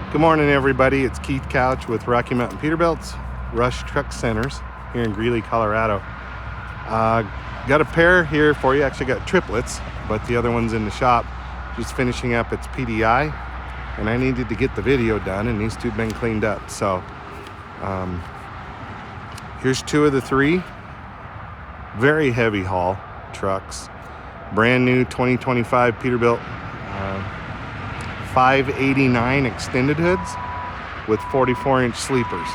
Good morning, everybody. It's Keith Couch with Rocky Mountain Peterbilt's Rush Truck Centers here in Greeley, Colorado. Got a pair here for you. Actually got triplets, but the other one's in the shop. Just finishing up its PDI, and I needed to get the video done, and these two have been cleaned up. So here's two of the three. Very heavy haul trucks. Brand new 2025 Peterbilt 589 extended hoods with 44-inch sleepers.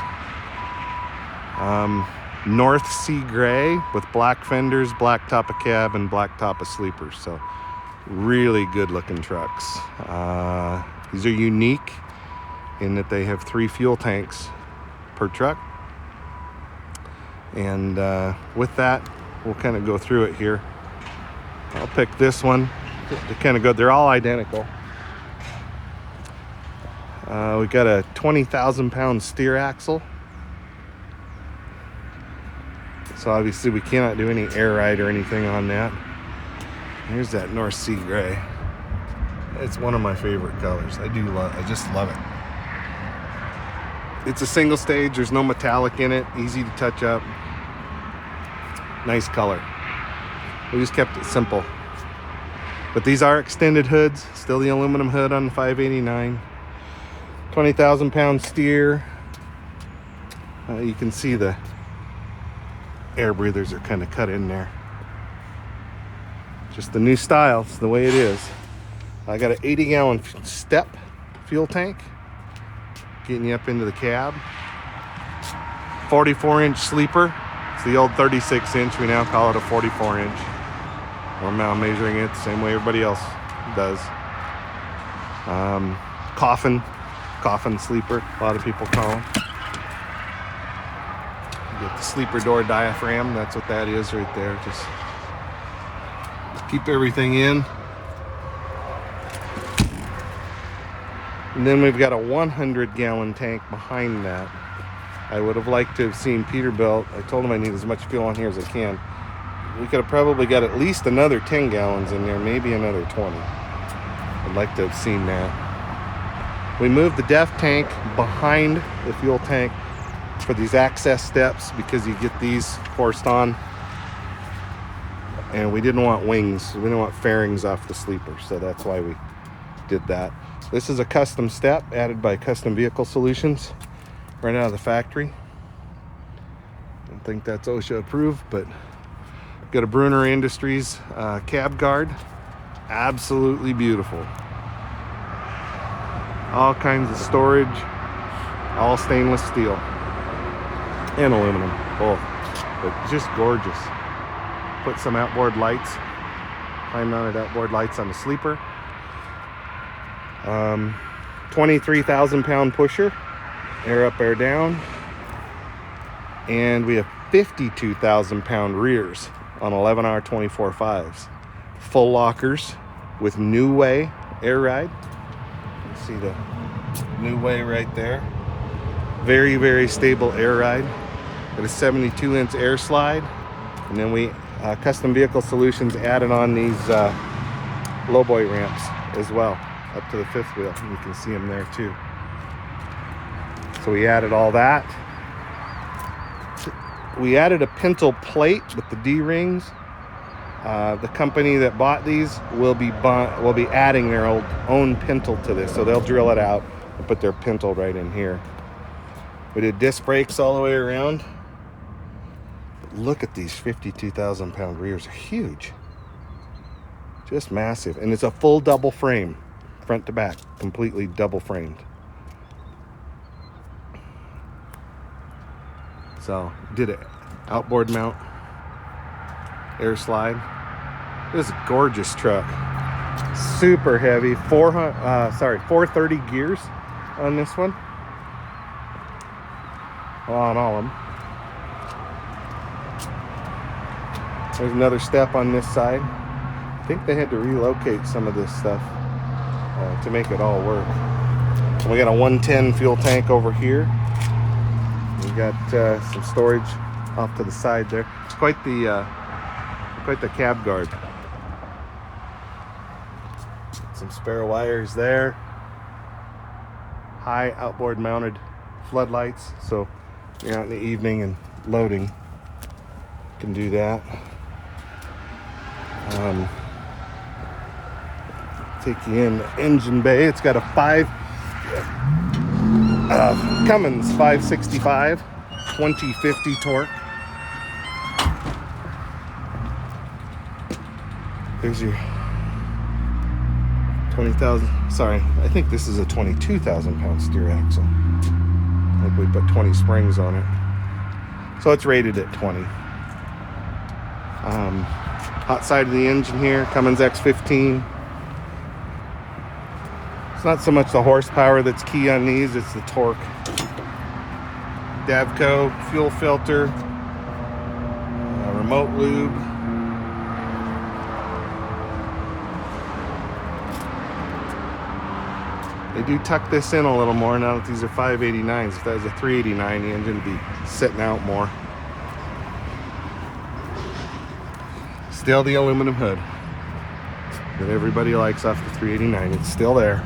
North Sea gray with black fenders, black top of cab, and black top of sleepers. So really good looking trucks. These are unique in that they have 3 fuel tanks per truck. And with that, we'll kind of go through it here. I'll pick this one to kind of go. They're all identical. We got a 20,000-pound steer axle. So obviously we cannot do any air ride or anything on that. Here's that North Sea gray. It's one of my favorite colors. I just love it. It's a single stage. There's no metallic in it. Easy to touch up. Nice color. We just kept it simple. But these are extended hoods. Still the aluminum hood on the 589. 20,000-pound steer. You can see the air breathers are kind of cut in there. Just the new style. It's the way it is. I got an 80-gallon step fuel tank getting you up into the cab. 44-inch sleeper. It's the old 36-inch. We now call it a 44-inch. We're now measuring it the same way everybody else does. Coffin sleeper, a lot of people call them. You get the sleeper door diaphragm. That's what that is right there. Just keep everything in. And then we've got a 100-gallon tank behind that. I would have liked to have seen Peterbilt. I told him I need as much fuel on here as I can. We could have probably got at least another 10 gallons in there, maybe another 20. I'd like to have seen that. We moved the def tank behind the fuel tank for these access steps because you get these forced on. And we didn't want wings. We didn't want fairings off the sleeper, so that's why we did that. This is a custom step added by Custom Vehicle Solutions right out of the factory. I don't think that's OSHA approved, but got a Brunner Industries cab guard. Absolutely beautiful. All kinds of storage, all stainless steel and aluminum, both, but just gorgeous. Put some outboard lights, high mounted outboard lights on the sleeper. 23,000-pound pusher, air up, air down. And we have 52,000-pound rears on 11R 24.5s. Full lockers with New Way air ride. See the New Way right there. Very, very stable air ride. Got a 72-inch air slide. And then we, Custom Vehicle Solutions added on these lowboy ramps as well, up to the 5th wheel. You can see them there too. So we added all that. We added a pintle plate with the D-rings. The company that bought these will be adding their own pintle to this, so they'll drill it out and put their pintle right in here. We did disc brakes all the way around. Look at these 52,000-pound rears. They're huge, just massive, and it's a full double frame, front to back, completely double framed. So did it outboard mount, air slide. This is a gorgeous truck. Super heavy. 430 gears on this one. Well, on all of them. There's another step on this side. I think they had to relocate some of this stuff to make it all work. And we got a 110 fuel tank over here. We got some storage off to the side there. It's quite the cab guard. Some spare wires there. high outboard mounted floodlights, so you're out in the evening and loading, you can do that. Take you in the engine bay. It's got a Cummins 565 2050 torque. There's your 20,000. Sorry, I think this is a 22,000 pound steer axle. I think we put 20 springs on it, so it's rated at 20. Hot side of the engine here, Cummins X15. It's not so much the horsepower that's key on these, it's the torque. Davco fuel filter, remote lube. They do tuck this in a little more now that these are 589's. If that was a 389, the engine would be sitting out more. Still the aluminum hood that everybody likes off the 389. It's still there.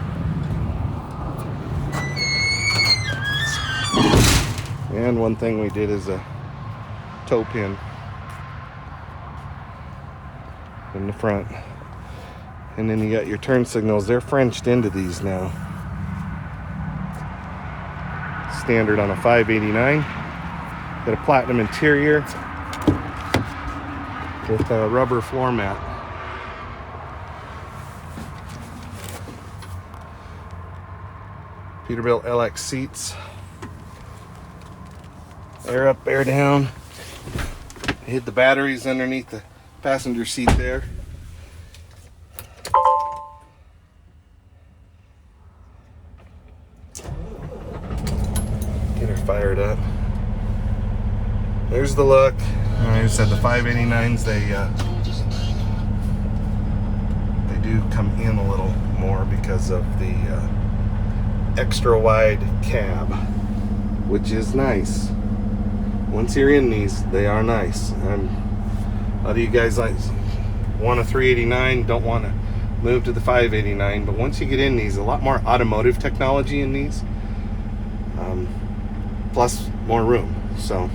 And one thing we did is a toe pin in the front. And then you got your turn signals. They're Frenched into these now. Standard on a 589. Got a platinum interior with a rubber floor mat. Peterbilt LX seats. Air up, air down. Hid the batteries underneath the passenger seat there. Get her fired up. There's the look. I just said the 589's, they do come in a little more because of the extra wide cab, which is nice. Once you're in these, they are nice. A lot of you guys want a 389, don't want to move to the 589, but once you get in these, a lot more automotive technology in these, plus more room. So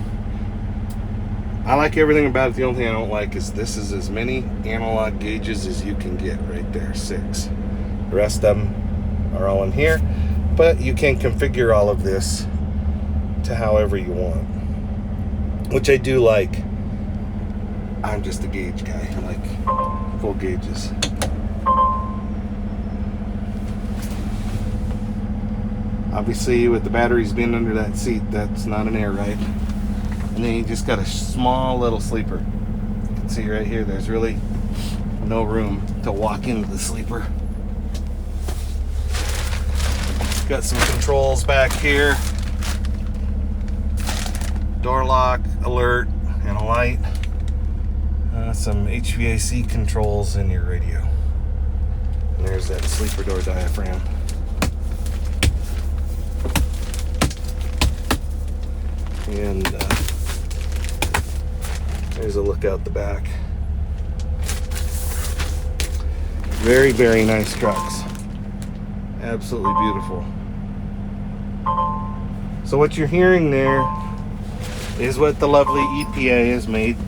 I like everything about it. The only thing I don't like is this is as many analog gauges as you can get right there, 6. The rest of them are all in here, but you can configure all of this to however you want, which I do like. I'm just a gauge guy. I like full gauges. Obviously, with the batteries being under that seat, that's not an air ride. And then you just got a small little sleeper. You can see right here, there's really no room to walk into the sleeper. Got some controls back here. Door lock, alert, and a light. Some HVAC controls in your radio. And there's that sleeper door diaphragm. And there's a look out the back. Very, very nice trucks. Absolutely beautiful. So what you're hearing there is what the lovely EPA has made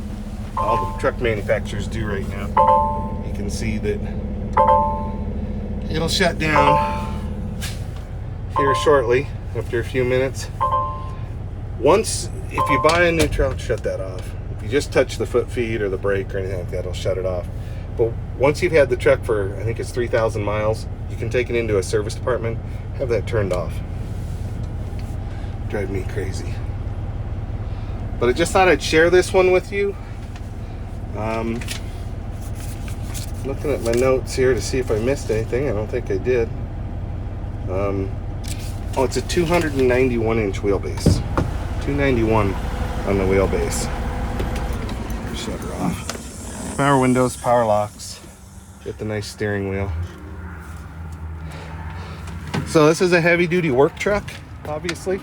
all the truck manufacturers do right now. You can see that it'll shut down here shortly after a few minutes. Once, if you buy a new truck, shut that off. If you just touch the foot feed or the brake or anything like that, it'll shut it off. But once you've had the truck for, I think it's 3,000 miles, you can take it into a service department, have that turned off. Drive me crazy. But I just thought I'd share this one with you. Looking at my notes here to see if I missed anything. I don't think I did. Oh, it's a 291 inch wheelbase. 291 on the wheelbase. Shut her off. Power windows, power locks. Get the nice steering wheel. So this is a heavy duty work truck, obviously.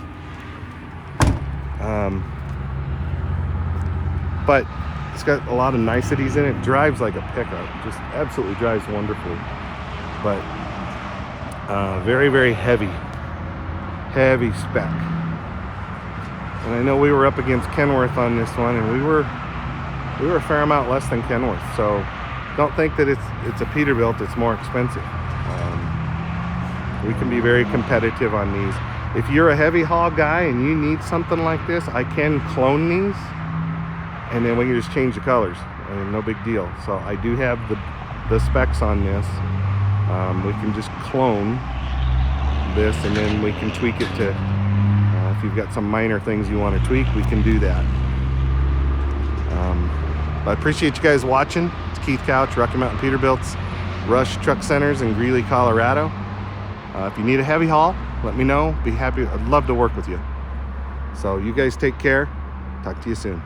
But it's got a lot of niceties in it. Drives like a pickup. Just absolutely drives wonderfully. But very, very heavy. heavy spec. And I know we were up against Kenworth on this one, and we were a fair amount less than Kenworth. So don't think that it's a Peterbilt, it's more expensive. We can be very competitive on these. If you're a heavy haul guy and you need something like this, I can clone these, and then we can just change the colors. I mean, no big deal. So I do have the specs on this. We can just clone this, and then we can tweak it to, if you've got some minor things you want to tweak, we can do that. But I appreciate you guys watching. It's Keith Couch, Rocky Mountain Peterbilt's Rush Truck Centers in Greeley, Colorado. If you need a heavy haul, let me know. Be happy. I'd love to work with you. So you guys take care. Talk to you soon.